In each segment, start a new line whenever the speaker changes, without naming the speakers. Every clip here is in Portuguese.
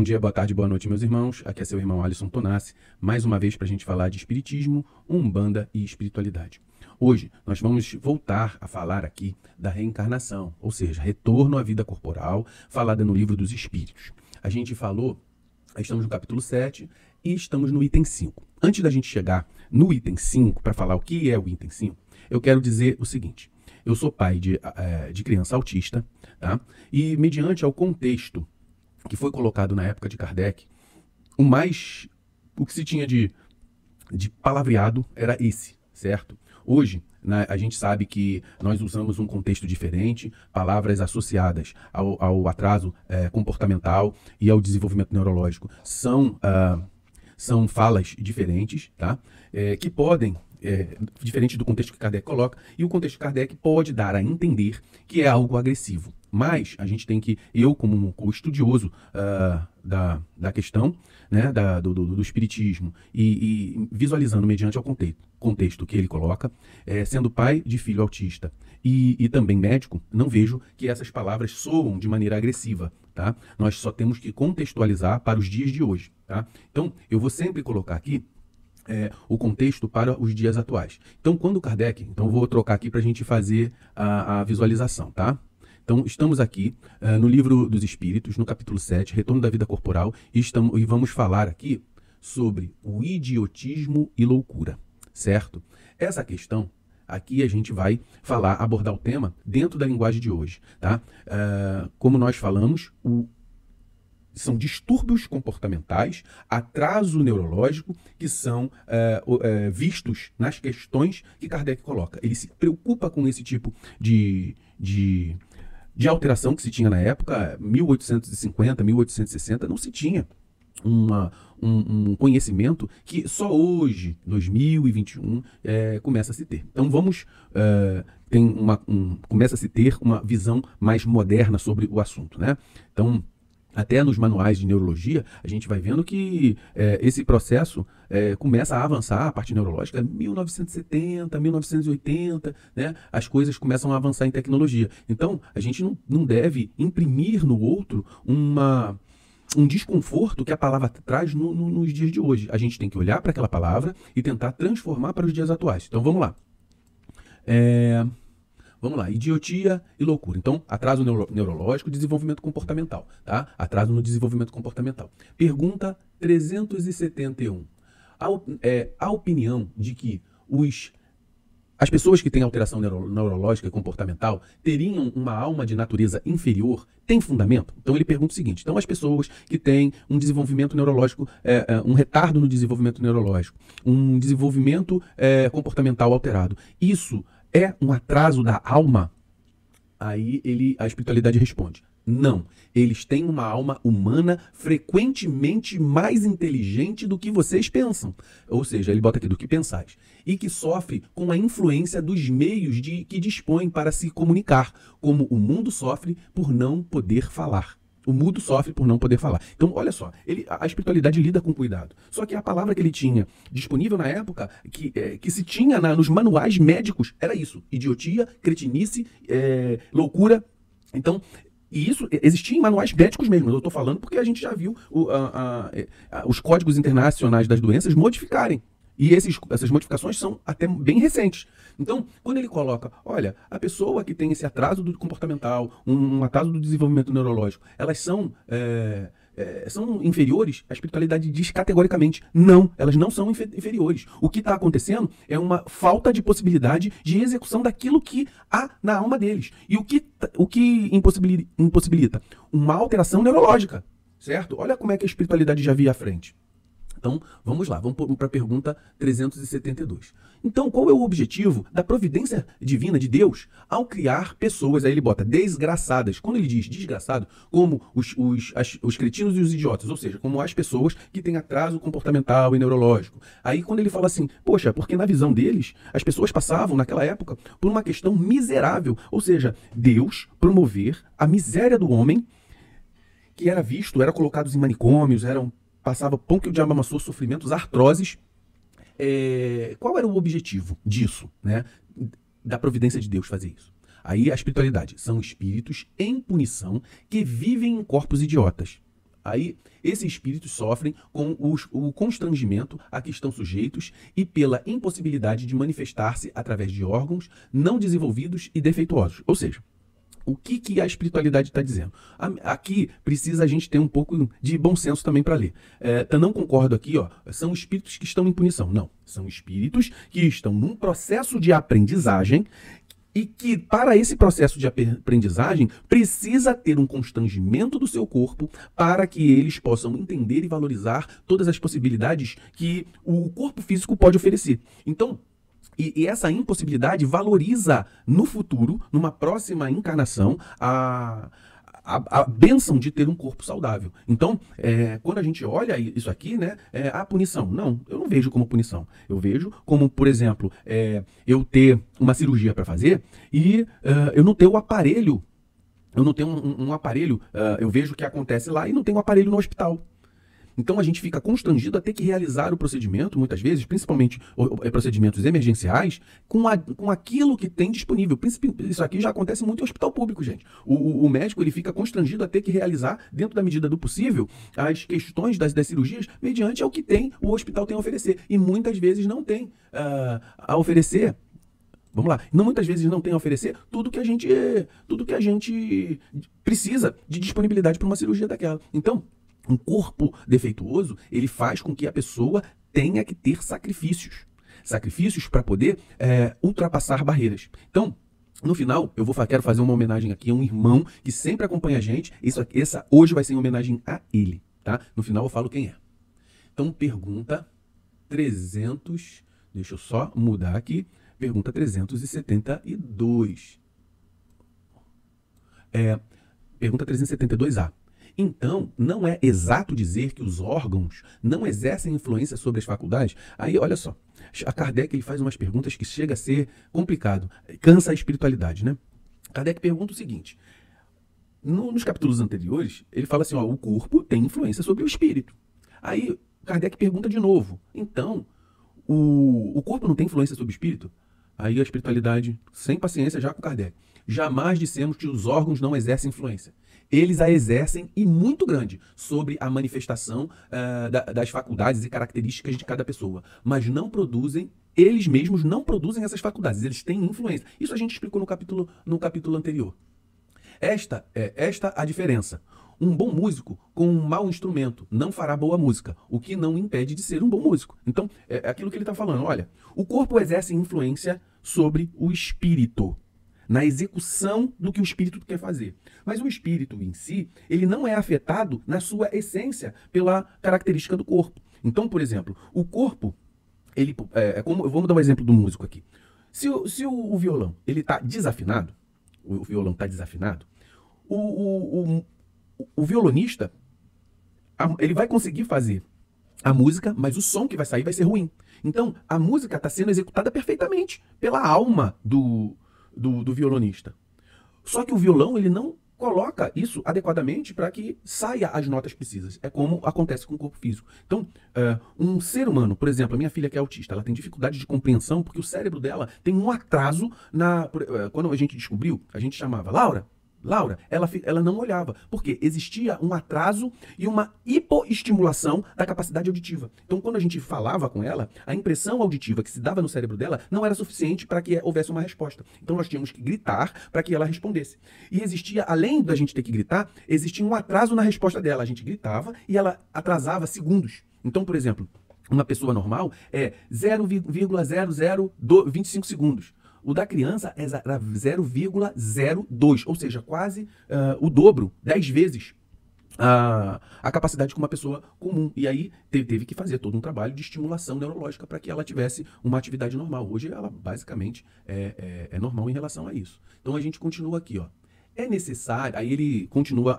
Bom dia, boa tarde, boa noite, meus irmãos. Aqui é seu irmão Alisson Tonassi, mais uma vez para a gente falar de espiritismo, umbanda e espiritualidade. Hoje nós vamos voltar a falar aqui da reencarnação, ou seja, retorno à vida corporal, falada no livro dos Espíritos. A gente falou, estamos no capítulo 7 e estamos no item 5. Antes da gente chegar no item 5, para falar o que é o item 5, eu quero dizer o seguinte. Eu sou pai de criança autista, tá? E mediante ao contexto que foi colocado na época de Kardec, o que se tinha de palavreado era esse, certo? Hoje, a gente sabe que nós usamos um contexto diferente, palavras associadas ao atraso comportamental e ao desenvolvimento neurológico são falas diferentes, tá? Que podem, diferente do contexto que Kardec coloca, e o contexto de Kardec pode dar a entender que é algo agressivo. Mas a gente tem que, eu como estudioso da questão, né, do espiritismo, e visualizando mediante ao contexto que ele coloca, sendo pai de filho autista e também médico, não vejo que essas palavras soam de maneira agressiva. Tá? Nós só temos que contextualizar para os dias de hoje. Tá? Então, eu vou sempre colocar aqui o contexto para os dias atuais. Então, quando Kardec, então vou trocar aqui para a gente fazer a visualização, tá? Então, estamos aqui no Livro dos Espíritos, no capítulo 7, Retorno da Vida Corporal, e vamos falar aqui sobre o idiotismo e loucura, certo? Essa questão, aqui a gente vai abordar o tema dentro da linguagem de hoje, tá? Como nós falamos, são distúrbios comportamentais, atraso neurológico, que são vistos nas questões que Kardec coloca. Ele se preocupa com esse tipo de alteração que se tinha na época, 1850, 1860, não se tinha um conhecimento que só hoje, 2021, começa a se ter. Então começa a se ter uma visão mais moderna sobre o assunto, né? Então, até nos manuais de neurologia, a gente vai vendo que esse processo começa a avançar, a parte neurológica, 1970, 1980, né? As coisas começam a avançar em tecnologia. Então, a gente não deve imprimir no outro um desconforto que a palavra traz nos dias de hoje. A gente tem que olhar para aquela palavra e tentar transformar para os dias atuais. Então, vamos lá. Vamos lá, idiotia e loucura. Então, atraso neurológico, desenvolvimento comportamental, tá? Atraso no desenvolvimento comportamental. Pergunta 371. A opinião de que as pessoas que têm alteração neurológica e comportamental teriam uma alma de natureza inferior tem fundamento? Então, ele pergunta o seguinte. Então, as pessoas que têm um desenvolvimento neurológico, um retardo no desenvolvimento neurológico, um desenvolvimento comportamental alterado, isso é um atraso da alma? Aí a espiritualidade responde: não. Eles têm uma alma humana frequentemente mais inteligente do que vocês pensam. Ou seja, ele bota aqui do que pensais. E que sofre com a influência dos meios que dispõem para se comunicar, como o mundo sofre por não poder falar. O mudo sofre por não poder falar. Então, olha só, a espiritualidade lida com cuidado. Só que a palavra que ele tinha disponível na época, que se tinha nos manuais médicos, era isso: idiotia, cretinice, loucura. Então, e isso existia em manuais médicos mesmo. Eu estou falando porque a gente já viu os códigos internacionais das doenças modificarem. E essas modificações são até bem recentes. Então, quando ele coloca, olha, a pessoa que tem esse atraso do comportamental, um atraso do desenvolvimento neurológico, elas são inferiores, a espiritualidade diz categoricamente: não, elas não são inferiores. O que está acontecendo é uma falta de possibilidade de execução daquilo que há na alma deles. E o que impossibilita? Uma alteração neurológica, certo? Olha como é que a espiritualidade já via à frente. Então, vamos lá, vamos para a pergunta 372. Então, qual é o objetivo da providência divina de Deus ao criar pessoas, aí ele bota, desgraçadas? Quando ele diz desgraçado, como os cretinos e os idiotas, ou seja, como as pessoas que têm atraso comportamental e neurológico. Aí quando ele fala assim, poxa, porque na visão deles, as pessoas passavam naquela época por uma questão miserável, ou seja, Deus promover a miséria do homem, que era colocados em manicômios, passava pão que o diabo amassou, sofrimentos, artroses. Qual era o objetivo disso, né? Da providência de Deus fazer isso? Aí a espiritualidade são espíritos em punição que vivem em corpos idiotas. Aí, esses espíritos sofrem com o constrangimento a que estão sujeitos e pela impossibilidade de manifestar-se através de órgãos não desenvolvidos e defeituosos. Ou seja, o que a espiritualidade está dizendo? Aqui precisa a gente ter um pouco de bom senso também para ler. Não concordo aqui, ó, são espíritos que estão em punição. Não, são espíritos que estão num processo de aprendizagem e que, para esse processo de aprendizagem, precisa ter um constrangimento do seu corpo para que eles possam entender e valorizar todas as possibilidades que o corpo físico pode oferecer. Então, e essa impossibilidade valoriza no futuro, numa próxima encarnação, a bênção de ter um corpo saudável. Então, quando a gente olha isso aqui, né, a punição. Não, eu não vejo como punição. Eu vejo como, por exemplo, eu ter uma cirurgia para fazer e eu não ter o aparelho. Eu não tenho um aparelho, eu vejo o que acontece lá e não tenho um aparelho no hospital. Então a gente fica constrangido a ter que realizar o procedimento, muitas vezes, principalmente procedimentos emergenciais, com aquilo que tem disponível. Isso aqui já acontece muito em hospital público, gente. O médico ele fica constrangido a ter que realizar, dentro da medida do possível, as questões das cirurgias mediante ao que o hospital tem a oferecer. E muitas vezes não tem a oferecer. Vamos lá. Muitas vezes não tem a oferecer tudo que a gente precisa de disponibilidade para uma cirurgia daquela. Então, um corpo defeituoso, ele faz com que a pessoa tenha que ter sacrifícios. Sacrifícios para poder ultrapassar barreiras. Então, no final, quero fazer uma homenagem aqui a um irmão que sempre acompanha a gente. Essa hoje vai ser em homenagem a ele, tá? No final eu falo quem é. Então, pergunta 300... Deixa eu só mudar aqui. Pergunta 372. Pergunta 372A. Então, não é exato dizer que os órgãos não exercem influência sobre as faculdades? Aí, olha só, a Kardec ele faz umas perguntas que chega a ser complicado, cansa a espiritualidade, né? Kardec pergunta o seguinte, nos capítulos anteriores, ele fala assim, ó, o corpo tem influência sobre o espírito. Aí, Kardec pergunta de novo, então, o corpo não tem influência sobre o espírito? Aí a espiritualidade, sem paciência já com Kardec, jamais dissemos que os órgãos não exercem influência. Eles a exercem e muito grande sobre a manifestação das faculdades e características de cada pessoa. Mas não produzem, eles mesmos não produzem essas faculdades, eles têm influência. Isso a gente explicou no capítulo anterior. Esta a diferença. Um bom músico com um mau instrumento não fará boa música, o que não impede de ser um bom músico. Então, é aquilo que ele está falando. Olha, o corpo exerce influência sobre o espírito, na execução do que o espírito quer fazer. Mas o espírito em si, ele não é afetado na sua essência pela característica do corpo. Então, por exemplo, o corpo, vamos dar um exemplo do músico aqui. Se o violão ele está desafinado, o violonista, ele vai conseguir fazer a música, mas o som que vai sair vai ser ruim. Então, a música está sendo executada perfeitamente pela alma do violonista. Só que o violão, ele não coloca isso adequadamente para que saia as notas precisas. É como acontece com o corpo físico. Então, um ser humano, por exemplo, a minha filha que é autista, ela tem dificuldade de compreensão porque o cérebro dela tem um atraso quando a gente descobriu, a gente chamava Laura, ela não olhava, porque existia um atraso e uma hipoestimulação da capacidade auditiva. Então, quando a gente falava com ela, a impressão auditiva que se dava no cérebro dela não era suficiente para que houvesse uma resposta. Então, nós tínhamos que gritar para que ela respondesse. E existia, além da gente ter que gritar, existia um atraso na resposta dela. A gente gritava e ela atrasava segundos. Então, por exemplo, uma pessoa normal é 0,0025 segundos. O da criança era 0,02, ou seja, quase o dobro, 10 vezes a capacidade que uma pessoa comum. E aí teve que fazer todo um trabalho de estimulação neurológica para que ela tivesse uma atividade normal. Hoje ela basicamente é normal em relação a isso. Então a gente continua aqui, ó. É necessário, aí ele continua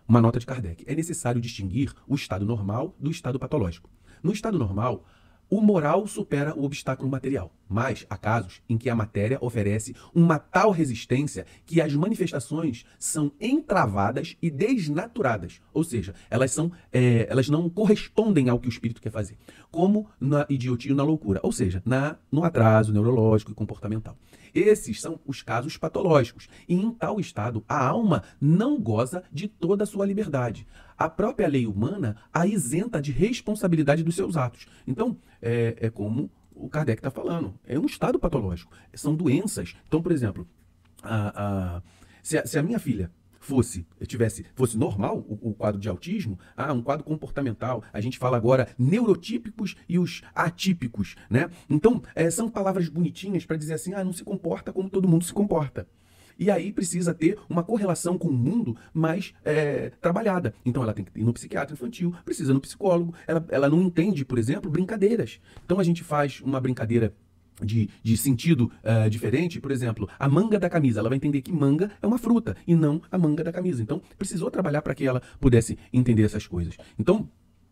uma nota de Kardec, é necessário distinguir o estado normal do estado patológico. No estado normal, o moral supera o obstáculo material, mas há casos em que a matéria oferece uma tal resistência que as manifestações são entravadas e desnaturadas, ou seja, elas não correspondem ao que o espírito quer fazer, como na idiotia ou na loucura, ou seja, no atraso neurológico e comportamental. Esses são os casos patológicos, e em tal estado a alma não goza de toda a sua liberdade. a própria lei humana a isenta de responsabilidade dos seus atos. Então, é como o Kardec está falando, é um estado patológico, são doenças. Então, por exemplo, se a minha filha fosse normal o quadro de autismo, um quadro comportamental, a gente fala agora neurotípicos e os atípicos, né? Então, são palavras bonitinhas para dizer assim, não se comporta como todo mundo se comporta. E aí precisa ter uma correlação com o mundo mais trabalhada. Então ela tem que ir no psiquiatra infantil, precisa ir no psicólogo, ela não entende, por exemplo, brincadeiras. Então a gente faz uma brincadeira de sentido diferente, por exemplo, a manga da camisa, ela vai entender que manga é uma fruta e não a manga da camisa. Então, precisou trabalhar para que ela pudesse entender essas coisas. Então,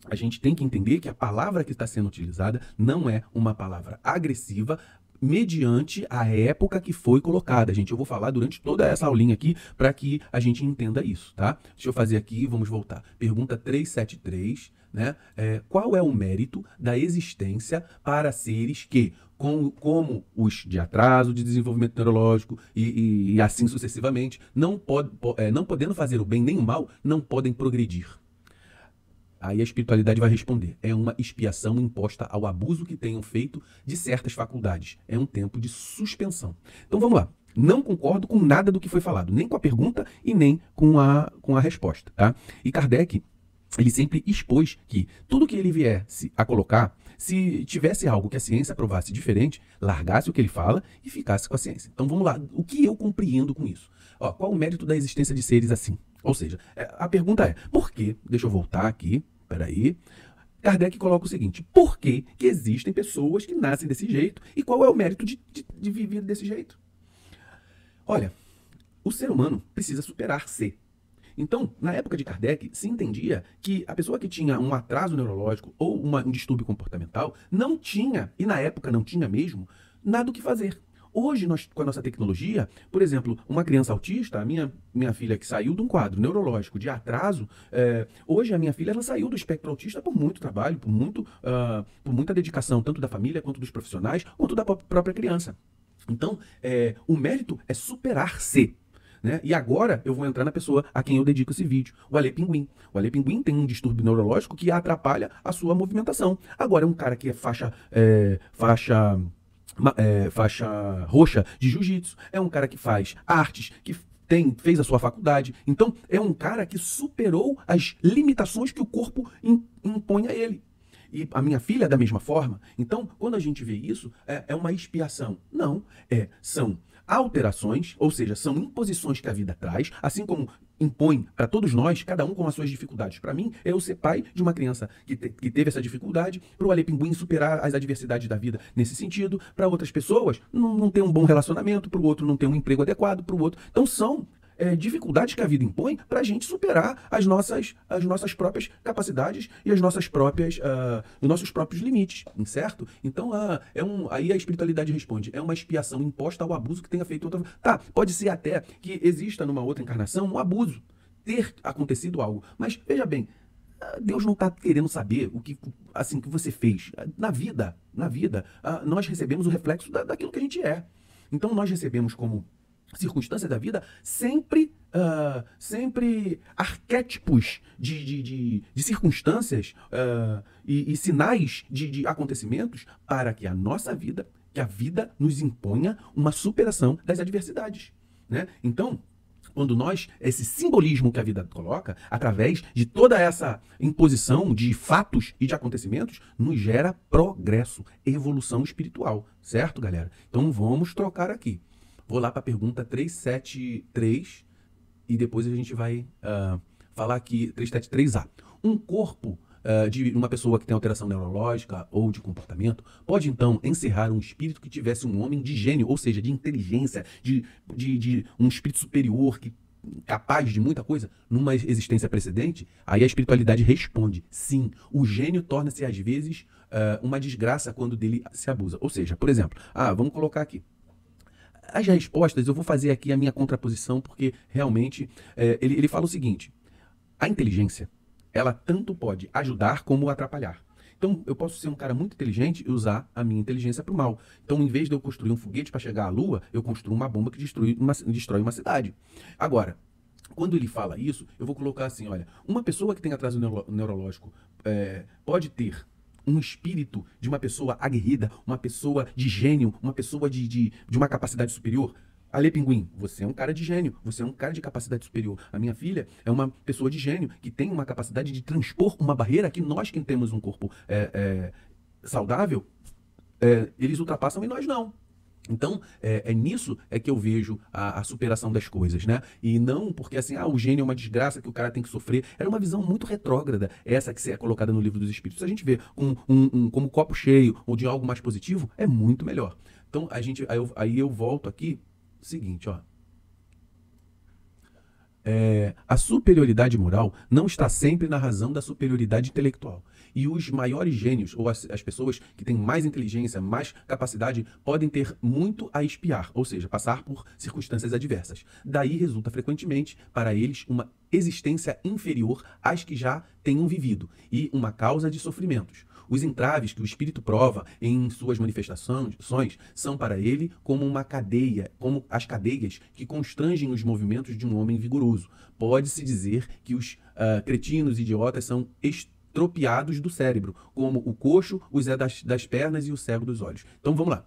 a gente tem que entender que a palavra que está sendo utilizada não é uma palavra agressiva mediante a época que foi colocada. Gente, eu vou falar durante toda essa aulinha aqui para que a gente entenda isso, tá? Deixa eu fazer aqui, vamos voltar. Pergunta 373, né? Qual é o mérito da existência para seres que, como os de atraso de desenvolvimento neurológico e assim sucessivamente, não podendo fazer o bem nem o mal, não podem progredir? Aí a espiritualidade vai responder, é uma expiação imposta ao abuso que tenham feito de certas faculdades. É um tempo de suspensão. Então vamos lá. Não concordo com nada do que foi falado, nem com a pergunta e nem com a resposta, tá? E Kardec, ele sempre expôs que tudo que ele viesse a colocar, se tivesse algo que a ciência aprovasse diferente, largasse o que ele fala e ficasse com a ciência. Então vamos lá, o que eu compreendo com isso? Qual o mérito da existência de seres assim? Ou seja, a pergunta é, por que, deixa eu voltar aqui, peraí, Kardec coloca o seguinte, por que existem pessoas que nascem desse jeito e qual é o mérito de viver desse jeito? Olha, o ser humano precisa superar-se. Então, na época de Kardec, se entendia que a pessoa que tinha um atraso neurológico ou um distúrbio comportamental não tinha, e na época não tinha mesmo, nada o que fazer. Hoje, nós, com a nossa tecnologia, por exemplo, uma criança autista, a minha filha que saiu de um quadro neurológico de atraso, hoje a minha filha ela saiu do espectro autista por muito trabalho, por muita dedicação, tanto da família, quanto dos profissionais, quanto da própria criança. Então, o mérito é superar-se. Né? E agora eu vou entrar na pessoa a quem eu dedico esse vídeo, o Ale Pinguim. O Ale Pinguim tem um distúrbio neurológico que atrapalha a sua movimentação. Agora é um cara que é faixa roxa de jiu-jitsu, é um cara que faz artes, que fez a sua faculdade. Então, é um cara que superou as limitações que o corpo impõe a ele. E a minha filha é da mesma forma. Então, quando a gente vê isso, é uma expiação. Não, são alterações, ou seja, são imposições que a vida traz, assim como impõe para todos nós, cada um com as suas dificuldades. Para mim, é eu ser pai de uma criança que teve essa dificuldade, para o Ale Pinguim superar as adversidades da vida nesse sentido, para outras pessoas não ter um bom relacionamento, para o outro não ter um emprego adequado, para o outro. Então são dificuldades que a vida impõe para a gente superar as nossas próprias capacidades e os nossos próprios limites, certo? Então, aí a espiritualidade responde, é uma expiação imposta ao abuso que tenha feito outra... Tá, pode ser até que exista numa outra encarnação um abuso, ter acontecido algo, mas veja bem, Deus não está querendo saber o que você fez. Na vida, nós recebemos o reflexo daquilo que a gente é. Então, nós recebemos como circunstância da vida, sempre arquétipos de circunstâncias e sinais de acontecimentos para que que a vida nos imponha uma superação das adversidades, né? Então, quando esse simbolismo que a vida coloca, através de toda essa imposição de fatos e de acontecimentos, nos gera progresso, evolução espiritual, certo, galera? Então, vamos trocar aqui. Vou lá para a pergunta 373 e depois a gente vai falar aqui 373A. Um corpo de uma pessoa que tem alteração neurológica ou de comportamento pode então encerrar um espírito que tivesse um homem de gênio, ou seja, de inteligência, de um espírito superior capaz de muita coisa numa existência precedente? Aí a espiritualidade responde, sim, o gênio torna-se às vezes uma desgraça quando dele se abusa. Ou seja, por exemplo, vamos colocar aqui. As respostas, eu vou fazer aqui a minha contraposição, porque realmente ele fala o seguinte, a inteligência, ela tanto pode ajudar como atrapalhar. Então, eu posso ser um cara muito inteligente e usar a minha inteligência para o mal. Então, em vez de eu construir um foguete para chegar à Lua, eu construo uma bomba que destrói uma cidade. Agora, quando ele fala isso, eu vou colocar assim, olha, uma pessoa que tem atraso neurológico pode ter um espírito de uma pessoa aguerrida, uma pessoa de gênio, uma pessoa de uma capacidade superior. Ale Pinguim, você é um cara de gênio, você é um cara de capacidade superior. A minha filha é uma pessoa de gênio que tem uma capacidade de transpor uma barreira que nós que temos um corpo saudável, eles ultrapassam e nós não. Então, nisso que eu vejo a superação das coisas, né? E não porque assim, o gênio é uma desgraça que o cara tem que sofrer. Era uma visão muito retrógrada, essa que é colocada no Livro dos Espíritos. Se a gente vê como copo cheio ou de algo mais positivo, é muito melhor. Então, aí eu volto aqui, seguinte, ó. A superioridade moral não está sempre na razão da superioridade intelectual. E os maiores gênios, ou as pessoas que têm mais inteligência, mais capacidade, podem ter muito a expiar, ou seja, passar por circunstâncias adversas. Daí resulta frequentemente para eles uma existência inferior às que já tenham vivido e uma causa de sofrimentos. Os entraves que o espírito prova em suas manifestações são para ele como uma cadeia, como as cadeias que constrangem os movimentos de um homem vigoroso. Pode-se dizer que os cretinos idiotas são estropiados do cérebro, como o coxo, o Zé das pernas e o cego dos olhos. Então vamos lá.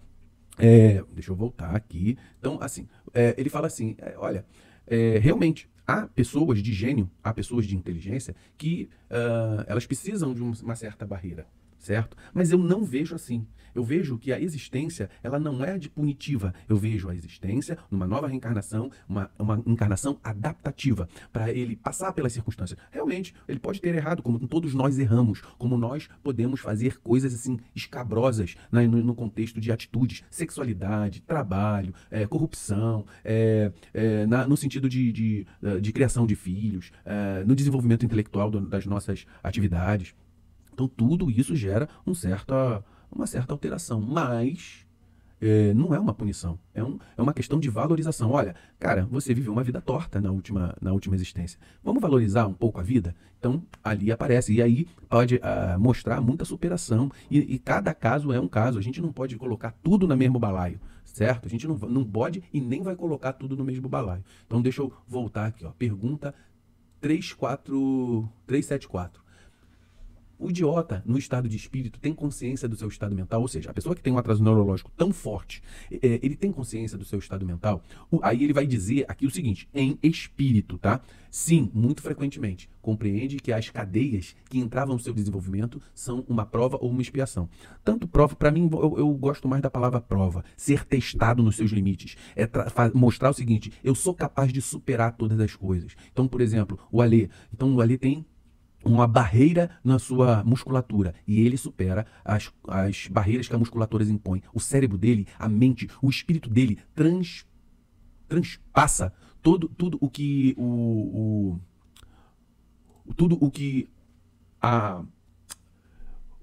Deixa eu voltar aqui. Então, assim, ele fala assim, olha, realmente, há pessoas de gênio, há pessoas de inteligência que elas precisam de uma certa barreira, certo? Mas eu não vejo assim. Eu vejo que a existência, ela não é de punitiva. Eu vejo a existência numa nova reencarnação, uma encarnação adaptativa, para ele passar pelas circunstâncias. Realmente, ele pode ter errado, como todos nós erramos, como nós podemos fazer coisas assim escabrosas, né, no contexto de atitudes, sexualidade, trabalho, corrupção, no sentido de criação de filhos, no desenvolvimento intelectual das nossas atividades. Então, tudo isso gera uma certa alteração, mas não é uma punição, é uma questão de valorização. Olha, cara, você viveu uma vida torta na última existência. Vamos valorizar um pouco a vida? Então, ali aparece. E aí pode mostrar muita superação. E cada caso é um caso. A gente não pode colocar tudo no mesmo balaio, certo? A gente não pode e nem vai colocar tudo no mesmo balaio. Então, deixa eu voltar aqui, ó. Pergunta 374. O idiota, no estado de espírito, tem consciência do seu estado mental, ou seja, a pessoa que tem um atraso neurológico tão forte, ele tem consciência do seu estado mental. Aí ele vai dizer aqui o seguinte, em espírito, tá? Sim, muito frequentemente. Compreende que as cadeias que entravam no seu desenvolvimento são uma prova ou uma expiação. Tanto prova, para mim, eu gosto mais da palavra prova. Ser testado nos seus limites. Mostrar o seguinte, eu sou capaz de superar todas as coisas. Então, por exemplo, o Alê. Então, o Alê tem uma barreira na sua musculatura e ele supera as barreiras que a musculatura impõe. O cérebro dele, a mente, o espírito dele transpassa tudo o que a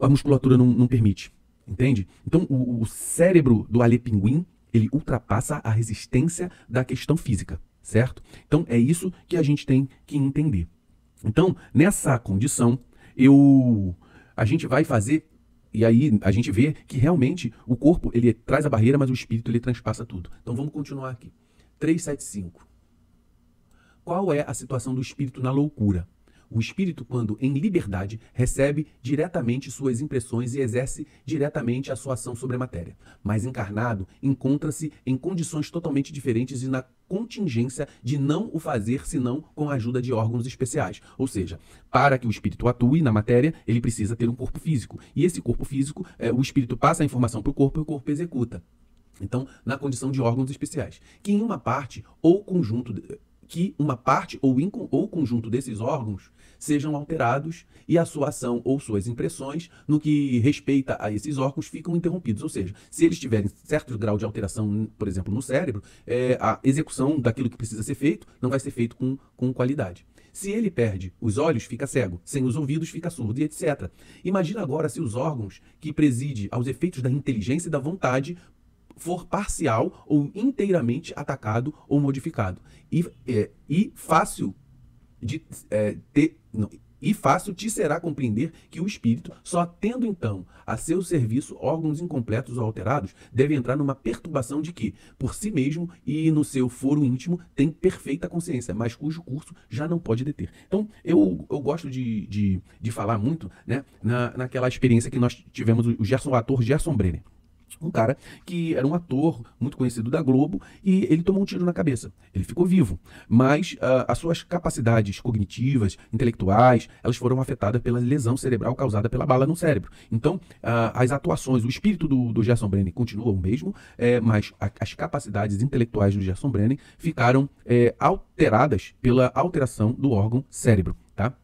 musculatura não permite, entende? Então o cérebro do Ale Pinguim, ele ultrapassa a resistência da questão física, certo? Então é isso que a gente tem que entender. Então, nessa condição, a gente vai fazer, e aí a gente vê que realmente o corpo ele traz a barreira, mas o espírito ele transpassa tudo. Então vamos continuar aqui. 375. Qual é a situação do espírito na loucura? O espírito, quando em liberdade, recebe diretamente suas impressões e exerce diretamente a sua ação sobre a matéria. Mas encarnado, encontra-se em condições totalmente diferentes e na contingência de não o fazer senão com a ajuda de órgãos especiais. Ou seja, para que o espírito atue na matéria, ele precisa ter um corpo físico. E esse corpo físico, o espírito passa a informação para o corpo e o corpo executa. Então, na condição de órgãos especiais. Que em uma parte ou conjunto ou conjunto desses órgãos sejam alterados e a sua ação ou suas impressões no que respeita a esses órgãos ficam interrompidos. Ou seja, se eles tiverem certo grau de alteração, por exemplo, no cérebro, a execução daquilo que precisa ser feito não vai ser feito com qualidade. Se ele perde os olhos, fica cego. Sem os ouvidos, fica surdo e etc. Imagina agora se os órgãos que presidem aos efeitos da inteligência e da vontade for parcial ou inteiramente atacado ou modificado. E fácil de E fácil te será compreender que o espírito, só tendo então a seu serviço órgãos incompletos ou alterados, deve entrar numa perturbação de que, por si mesmo e no seu foro íntimo, tem perfeita consciência, mas cujo curso já não pode deter. Então, eu gosto de falar muito, né, naquela experiência que nós tivemos, o ator Gerson Brenner. Um cara que era um ator muito conhecido da Globo e ele tomou um tiro na cabeça. Ele ficou vivo, mas as suas capacidades cognitivas, intelectuais, elas foram afetadas pela lesão cerebral causada pela bala no cérebro. Então, as atuações, o espírito do Gerson Brenner continua o mesmo, mas as capacidades intelectuais do Gerson Brenner ficaram alteradas pela alteração do órgão cérebro, tá?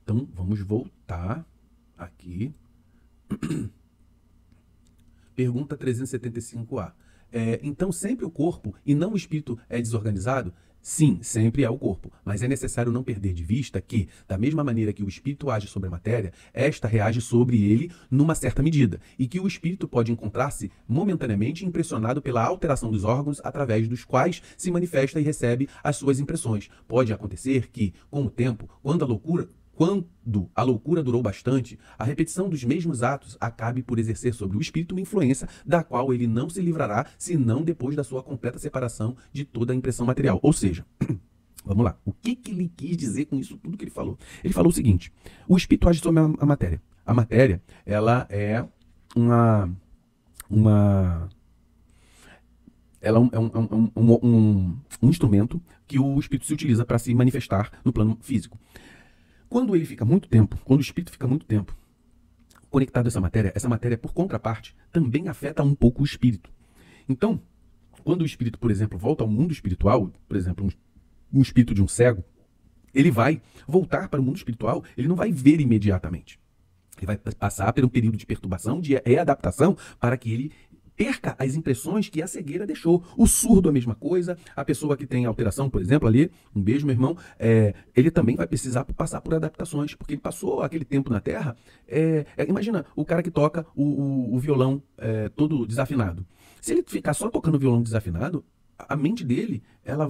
Então, vamos voltar aqui. Pergunta 375A. Então, sempre o corpo e não o espírito é desorganizado? Sim, sempre é o corpo, mas é necessário não perder de vista que, da mesma maneira que o espírito age sobre a matéria, esta reage sobre ele numa certa medida, e que o espírito pode encontrar-se momentaneamente impressionado pela alteração dos órgãos através dos quais se manifesta e recebe as suas impressões. Pode acontecer que, com o tempo, quando a loucura durou bastante, a repetição dos mesmos atos acabe por exercer sobre o espírito uma influência da qual ele não se livrará senão depois da sua completa separação de toda a impressão material. Ou seja, vamos lá, o que ele quis dizer com isso tudo que ele falou? Ele falou o seguinte: o espírito age sobre a matéria. A matéria, ela é um instrumento que o espírito se utiliza para se manifestar no plano físico. Quando ele fica muito tempo, quando o espírito fica muito tempo conectado a essa matéria, por contraparte, também afeta um pouco o espírito. Então, quando o espírito, por exemplo, volta ao mundo espiritual, por exemplo, um espírito de um cego, ele vai voltar para o mundo espiritual, ele não vai ver imediatamente. Ele vai passar por um período de perturbação, de readaptação, para que ele perca as impressões que a cegueira deixou. O surdo a mesma coisa, a pessoa que tem alteração, por exemplo, ali, um beijo, meu irmão, ele também vai precisar passar por adaptações, porque ele passou aquele tempo na Terra. Imagina o cara que toca o violão todo desafinado. Se ele ficar só tocando o violão desafinado, a mente dele ela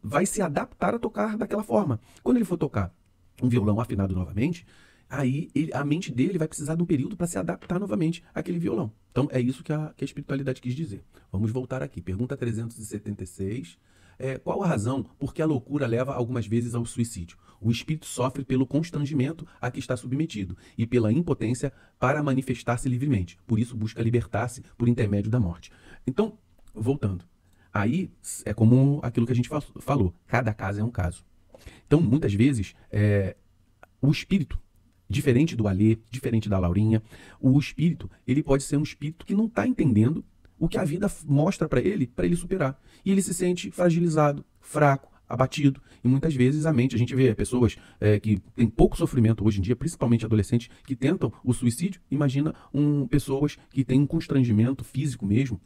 vai se adaptar a tocar daquela forma. Quando ele for tocar um violão afinado novamente, aí a mente dele vai precisar de um período para se adaptar novamente àquele violão. Então é isso que a espiritualidade quis dizer. Vamos voltar aqui. Pergunta 376. Qual a razão por que a loucura leva algumas vezes ao suicídio? O espírito sofre pelo constrangimento a que está submetido e pela impotência para manifestar-se livremente. Por isso busca libertar-se por intermédio da morte. Então, voltando. Aí é como aquilo que a gente falou. Cada caso é um caso. Então, muitas vezes, o espírito, diferente do Alê, diferente da Laurinha, o espírito, ele pode ser um espírito que não está entendendo o que a vida mostra para ele superar. E ele se sente fragilizado, fraco, abatido. E muitas vezes a mente, a gente vê pessoas que têm pouco sofrimento hoje em dia, principalmente adolescentes, que tentam o suicídio. Imagina pessoas que têm um constrangimento físico mesmo,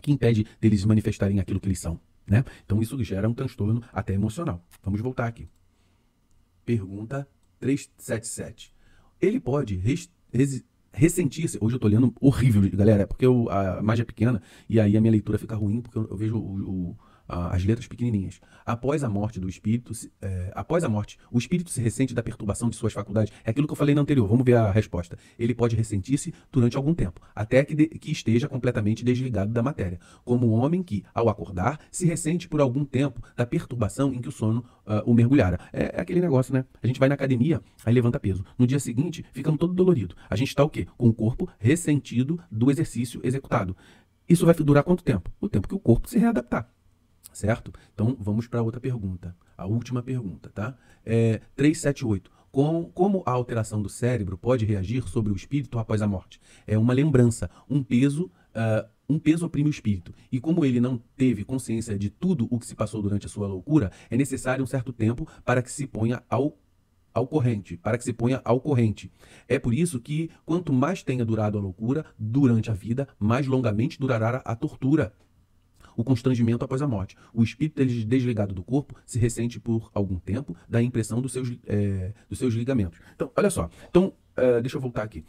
que impede deles manifestarem aquilo que eles são, né? Então isso gera um transtorno até emocional. Vamos voltar aqui. Pergunta 377. Ele pode ressentir-se. Hoje eu tô lendo horrível, galera, porque a imagem é pequena e aí a minha leitura fica ruim, porque eu vejo as letras pequenininhas. Após a morte, o espírito se ressente da perturbação de suas faculdades. É aquilo que eu falei no anterior. Vamos ver a resposta. Ele pode ressentir-se durante algum tempo, até que esteja completamente desligado da matéria, como o homem que, ao acordar, se ressente por algum tempo da perturbação em que o sono o mergulhara. É aquele negócio, né? A gente vai na academia, aí levanta peso. No dia seguinte, ficamos todo dolorido. A gente está o quê? Com o corpo ressentido do exercício executado. Isso vai durar quanto tempo? O tempo que o corpo se readaptar. Certo? Então, vamos para outra pergunta. A última pergunta, tá? 378. Como a alteração do cérebro pode reagir sobre o espírito após a morte? É uma lembrança, um peso oprime o espírito. E como ele não teve consciência de tudo o que se passou durante a sua loucura, é necessário um certo tempo para que se ponha ao corrente. É por isso que, quanto mais tenha durado a loucura durante a vida, mais longamente durará a tortura, o constrangimento após a morte. O espírito desligado do corpo se ressente por algum tempo da impressão dos seus ligamentos. Então, olha só. Então, deixa eu voltar aqui.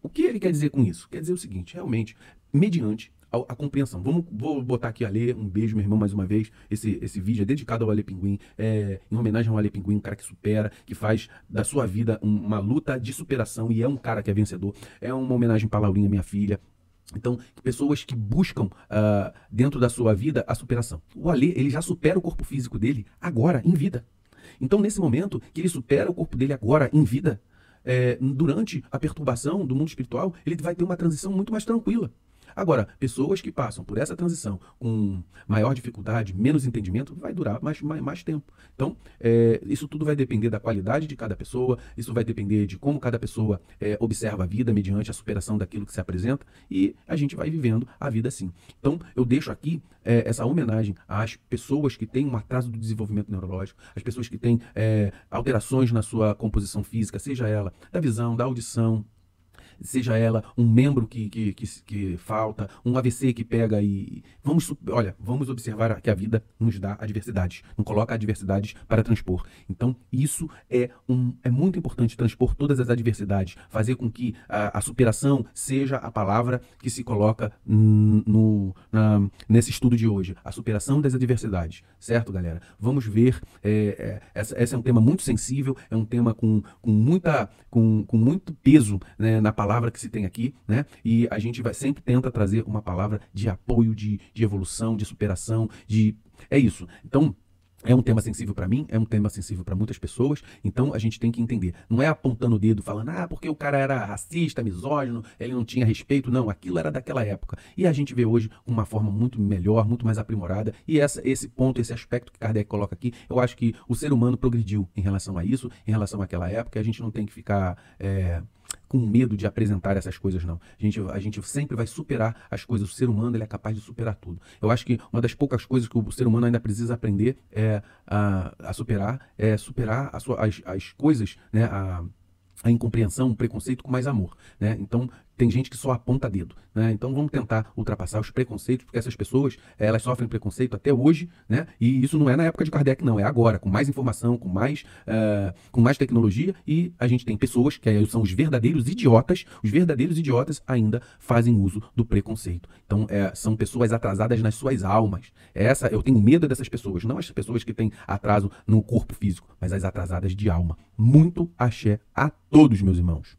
O que ele quer dizer com isso? Quer dizer o seguinte, realmente, mediante a compreensão. Vou botar aqui Ale, um beijo, meu irmão, mais uma vez. Esse vídeo é dedicado ao Ale Pinguim, em homenagem ao Ale Pinguim, um cara que supera, que faz da sua vida uma luta de superação e é um cara que é vencedor. É uma homenagem para a Laurinha, minha filha. Então, pessoas que buscam dentro da sua vida a superação. O Ale, ele já supera o corpo físico dele agora, em vida. Então, nesse momento que ele supera o corpo dele agora, em vida, durante a perturbação do mundo espiritual, ele vai ter uma transição muito mais tranquila. Agora, pessoas que passam por essa transição com maior dificuldade, menos entendimento, vai durar mais tempo. Então, isso tudo vai depender da qualidade de cada pessoa, isso vai depender de como cada pessoa observa a vida mediante a superação daquilo que se apresenta e a gente vai vivendo a vida assim. Então, eu deixo aqui essa homenagem às pessoas que têm um atraso do desenvolvimento neurológico, às pessoas que têm alterações na sua composição física, seja ela da visão, da audição, seja ela um membro que falta, um AVC que pega e... Vamos observar que a vida nos dá adversidades, não coloca adversidades para transpor. Então, isso é muito importante, transpor todas as adversidades, fazer com que a superação seja a palavra que se coloca nesse estudo de hoje. A superação das adversidades, certo, galera? Vamos ver, esse é um tema muito sensível, é um tema com muito peso, né, na palavra que se tem aqui, né? E a gente sempre tenta trazer uma palavra de apoio, de evolução, de superação, é isso. Então, é um tema sensível para mim, é um tema sensível para muitas pessoas, então a gente tem que entender. Não é apontando o dedo, falando, porque o cara era racista, misógino, ele não tinha respeito. Não, aquilo era daquela época. E a gente vê hoje uma forma muito melhor, muito mais aprimorada. E esse ponto, esse aspecto que Kardec coloca aqui, eu acho que o ser humano progrediu em relação a isso, em relação àquela época, e a gente não tem que ficar com medo de apresentar essas coisas, não. A gente sempre vai superar as coisas. O ser humano, ele é capaz de superar tudo. Eu acho que uma das poucas coisas que o ser humano ainda precisa aprender a superar as coisas, né, a incompreensão, o preconceito com mais amor, né? Então, tem gente que só aponta dedo, né? Então, vamos tentar ultrapassar os preconceitos, porque essas pessoas, elas sofrem preconceito até hoje, né? E isso não é na época de Kardec, não. É agora, com mais informação, com mais tecnologia, e a gente tem pessoas que são os verdadeiros idiotas. Os verdadeiros idiotas ainda fazem uso do preconceito. Então, são pessoas atrasadas nas suas almas. Eu tenho medo dessas pessoas, não as pessoas que têm atraso no corpo físico, mas as atrasadas de alma. Muito axé a todos, meus irmãos.